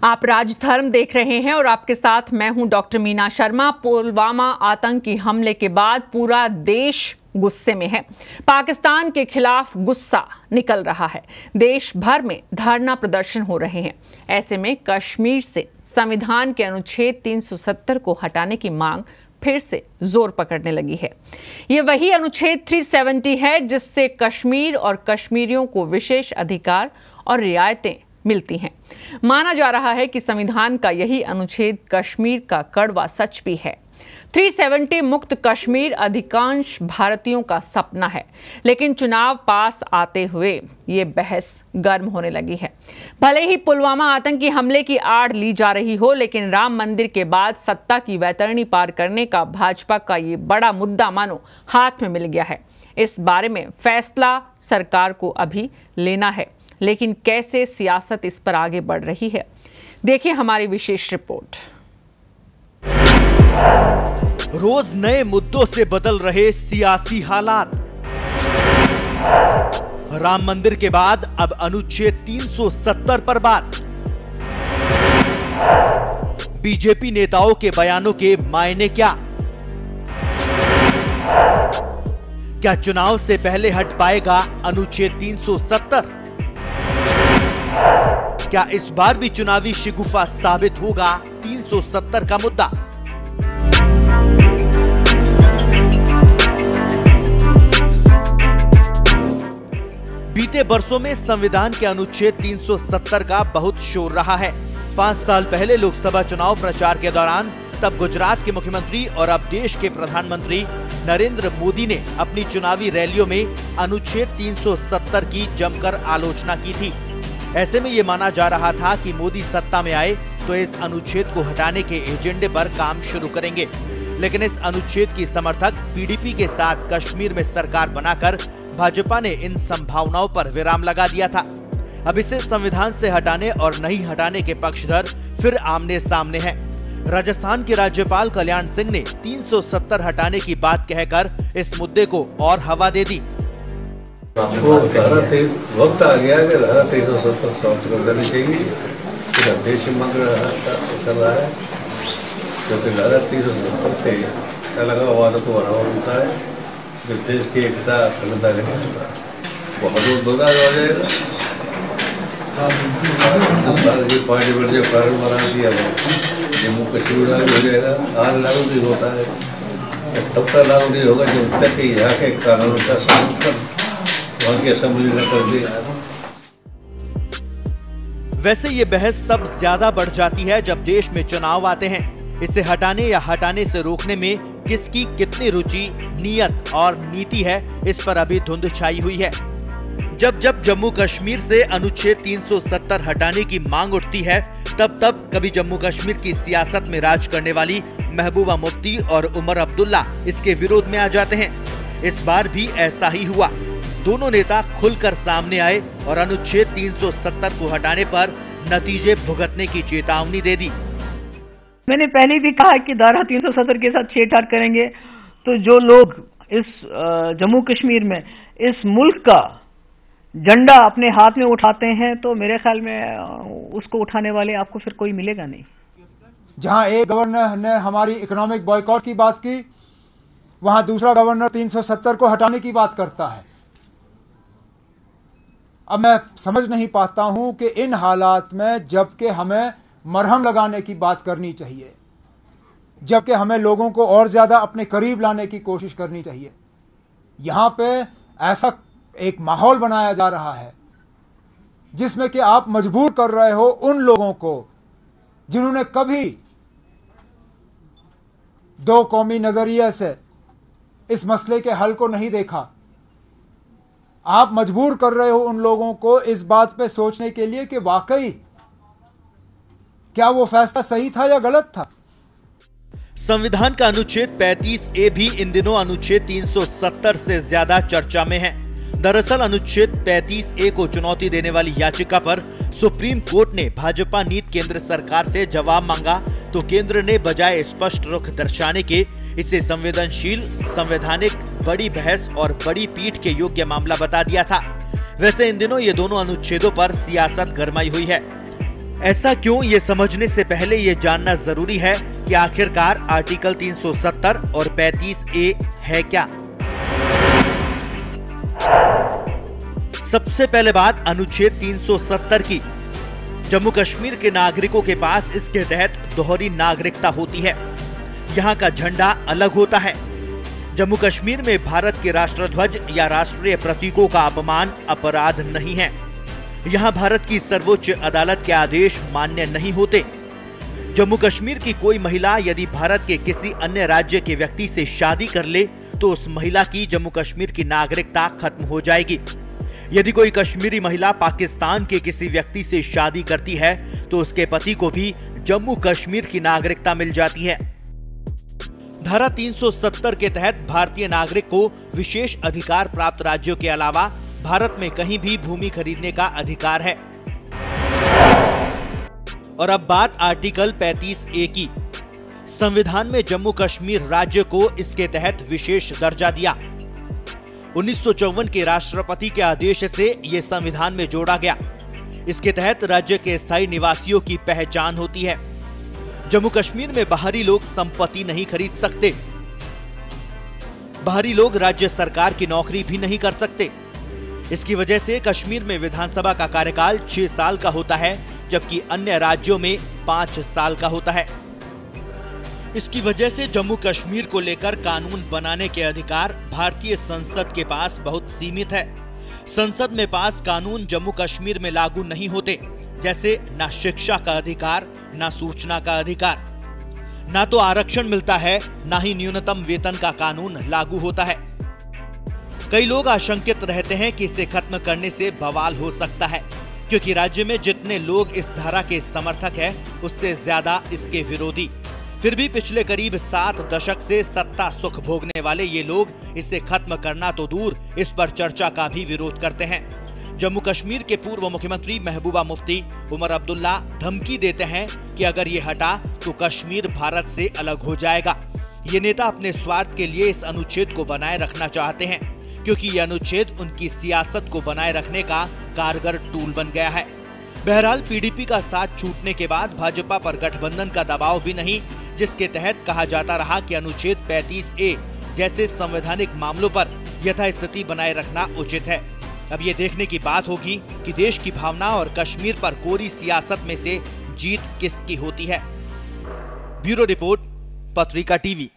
आप राजधर्म देख रहे हैं और आपके साथ मैं हूं डॉक्टर मीना शर्मा। पुलवामा आतंकी हमले के बाद पूरा देश गुस्से में है। पाकिस्तान के खिलाफ गुस्सा निकल रहा है। देश भर में धरना प्रदर्शन हो रहे हैं। ऐसे में कश्मीर से संविधान के अनुच्छेद 370 को हटाने की मांग फिर से जोर पकड़ने लगी है। ये वही अनुच्छेद 370 है जिससे कश्मीर और कश्मीरियों को विशेष अधिकार और रियायतें मिलती हैं। माना जा रहा है कि संविधान का यही अनुच्छेद कश्मीर का कड़वा सच भी है। 370 मुक्त कश्मीर अधिकांश भारतीयों का सपना है, लेकिन चुनाव पास आते हुए ये बहस गर्म होने लगी है। भले ही पुलवामा आतंकी हमले की आड़ ली जा रही हो, लेकिन राम मंदिर के बाद सत्ता की वैतरणी पार करने का भाजपा का ये बड़ा मुद्दा मानो हाथ में मिल गया है। इस बारे में फैसला सरकार को अभी लेना है, लेकिन कैसे सियासत इस पर आगे बढ़ रही है, देखिए हमारी विशेष रिपोर्ट। रोज नए मुद्दों से बदल रहे सियासी हालात। राम मंदिर के बाद अब अनुच्छेद 370 पर बात। बीजेपी नेताओं के बयानों के मायने क्या? क्या चुनाव से पहले हट पाएगा अनुच्छेद 370? क्या इस बार भी चुनावी शिगुफा साबित होगा 370 का मुद्दा? बीते वर्षों में संविधान के अनुच्छेद 370 का बहुत शोर रहा है। 5 साल पहले लोकसभा चुनाव प्रचार के दौरान तब गुजरात के मुख्यमंत्री और अब देश के प्रधानमंत्री नरेंद्र मोदी ने अपनी चुनावी रैलियों में अनुच्छेद 370 की जमकर आलोचना की थी। ऐसे में ये माना जा रहा था कि मोदी सत्ता में आए तो इस अनुच्छेद को हटाने के एजेंडे पर काम शुरू करेंगे, लेकिन इस अनुच्छेद की समर्थक पीडीपी के साथ कश्मीर में सरकार बनाकर भाजपा ने इन संभावनाओं पर विराम लगा दिया था। अब इसे संविधान से हटाने और नहीं हटाने के पक्षधर फिर आमने सामने हैं। राजस्थान के राज्यपाल कल्याण सिंह ने 370 हटाने की बात कहकर इस मुद्दे को और हवा दे दी। वक्त आ गया कि धारा 370 समाप्त कर देनी चाहिए। देश मंत्र कर रहा है, क्योंकि धारा 370 से लगा वादा तो बढ़ावा मिलता है, जो देश की एकता अखंडता के बहुत बड़ा हो जाएगा। पार्लियामेंट जो कारण बना दिया जम्मू कश्मीर लागू हो जाएगा। आज लागू नहीं होता है, तब तक लागू नहीं होगा जब तक यहाँ के कानून का समर्थन वहाँ की असेंबली ने कर दिया। वैसे ये बहस तब ज्यादा बढ़ जाती है जब देश में चुनाव आते हैं। इसे हटाने या हटाने से रोकने में किसकी कितनी रुचि, नियत और नीति है, इस पर अभी धुंध छाई हुई है। जब जम्मू कश्मीर से अनुच्छेद 370 हटाने की मांग उठती है, तब कभी जम्मू कश्मीर की सियासत में राज करने वाली महबूबा मुफ्ती और उमर अब्दुल्ला इसके विरोध में आ जाते हैं। इस बार भी ऐसा ही हुआ। दोनों नेता खुलकर सामने आए और अनुच्छेद 370 को हटाने पर नतीजे भुगतने की चेतावनी दे दी। मैंने पहले भी कहा कि धारा 370 के साथ छेड़छाड़ करेंगे तो जो लोग इस जम्मू कश्मीर में इस मुल्क का झंडा अपने हाथ में उठाते हैं, तो मेरे ख्याल में उसको उठाने वाले आपको फिर कोई मिलेगा नहीं। जहां एक गवर्नर ने हमारी इकोनॉमिक बॉयकॉट की बात की, वहां दूसरा गवर्नर 370 को हटाने की बात करता है। अब मैं समझ नहीं पाता हूं कि इन हालात में जबकि हमें मरहम लगाने की बात करनी चाहिए, जबकि हमें लोगों को और ज्यादा अपने करीब लाने की कोशिश करनी चाहिए, यहां पे ऐसा एक माहौल बनाया जा रहा है जिसमें कि आप मजबूर कर रहे हो उन लोगों को जिन्होंने कभी दो कौमी नजरिए से इस मसले के हल को नहीं देखा। आप मजबूर कर रहे हो उन लोगों को इस बात पे सोचने के लिए कि वाकई क्या वो फैसला सही था या गलत था। संविधान का अनुच्छेद 35A भी इन दिनों अनुच्छेद 370 से ज्यादा चर्चा में है। दरअसल अनुच्छेद 35A को चुनौती देने वाली याचिका पर सुप्रीम कोर्ट ने भाजपा नीति केंद्र सरकार से जवाब मांगा, तो केंद्र ने बजाय स्पष्ट रुख दर्शाने के इसे संवेदनशील, संवैधानिक, बड़ी बहस और बड़ी पीठ के योग्य मामला बता दिया था। वैसे इन दिनों ये दोनों अनुच्छेदों पर सियासत गरमाई हुई है। ऐसा क्यों, ये समझने से पहले ये जानना जरूरी है कि आखिरकार आर्टिकल 370 और 35A है क्या। सबसे पहले बात अनुच्छेद 370 की। जम्मू कश्मीर के नागरिकों के पास इसके तहत दोहरी नागरिकता होती है। यहाँ का झंडा अलग होता है। जम्मू कश्मीर में भारत के राष्ट्रध्वज या राष्ट्रीय प्रतीकों का अपमान अपराध नहीं है। यहाँ भारत की सर्वोच्च अदालत के आदेश मान्य नहीं होते। जम्मू कश्मीर की कोई महिला यदि भारत के किसी अन्य राज्य के व्यक्ति से शादी कर ले तो उस महिला की जम्मू कश्मीर की नागरिकता खत्म हो जाएगी। यदि कोई कश्मीरी महिला पाकिस्तान के किसी व्यक्ति से शादी करती है तो उसके पति को भी जम्मू कश्मीर की नागरिकता मिल जाती है। धारा 370 के तहत भारतीय नागरिक को विशेष अधिकार प्राप्त राज्यों के अलावा भारत में कहीं भी भूमि खरीदने का अधिकार है। और अब बात आर्टिकल 35A की। संविधान में जम्मू कश्मीर राज्य को इसके तहत विशेष दर्जा दिया। 1954 के राष्ट्रपति के आदेश से यह संविधान में जोड़ा गया। इसके तहत राज्य के स्थायी निवासियों की पहचान होती है। जम्मू कश्मीर में बाहरी लोग संपत्ति नहीं खरीद सकते। बाहरी लोग राज्य सरकार की नौकरी भी नहीं कर सकते। इसकी वजह से कश्मीर में विधानसभा का कार्यकाल 6 साल का होता है, जबकि अन्य राज्यों में 5 साल का होता है। इसकी वजह से जम्मू कश्मीर को लेकर कानून बनाने के अधिकार भारतीय संसद के पास बहुत सीमित है। संसद में पास कानून जम्मू कश्मीर में लागू नहीं होते, जैसे ना शिक्षा का अधिकार, ना सूचना का अधिकार, ना तो आरक्षण मिलता है, ना ही न्यूनतम वेतन का कानून लागू होता है। कई लोग आशंकित रहते हैं कि इसे खत्म करने से बवाल हो सकता है, क्योंकि राज्य में जितने लोग इस धारा के समर्थक हैं, उससे ज्यादा इसके विरोधी। फिर भी पिछले करीब 7 दशक से सत्ता सुख भोगने वाले ये लोग इसे खत्म करना तो दूर, इस पर चर्चा का भी विरोध करते हैं। जम्मू कश्मीर के पूर्व मुख्यमंत्री महबूबा मुफ्ती उमर अब्दुल्ला धमकी देते हैं कि अगर ये हटा तो कश्मीर भारत से अलग हो जाएगा। ये नेता अपने स्वार्थ के लिए इस अनुच्छेद को बनाए रखना चाहते हैं, क्योंकि ये अनुच्छेद उनकी सियासत को बनाए रखने का कारगर टूल बन गया है। बहरहाल पीडीपी का साथ छूटने के बाद भाजपा पर गठबंधन का दबाव भी नहीं, जिसके तहत कहा जाता रहा कि अनुच्छेद 35A जैसे संवैधानिक मामलों पर यथास्थिति बनाए रखना उचित है। अब ये देखने की बात होगी कि देश की भावना और कश्मीर पर कोरी सियासत में से जीत किसकी होती है। ब्यूरो रिपोर्ट, पत्रिका टीवी।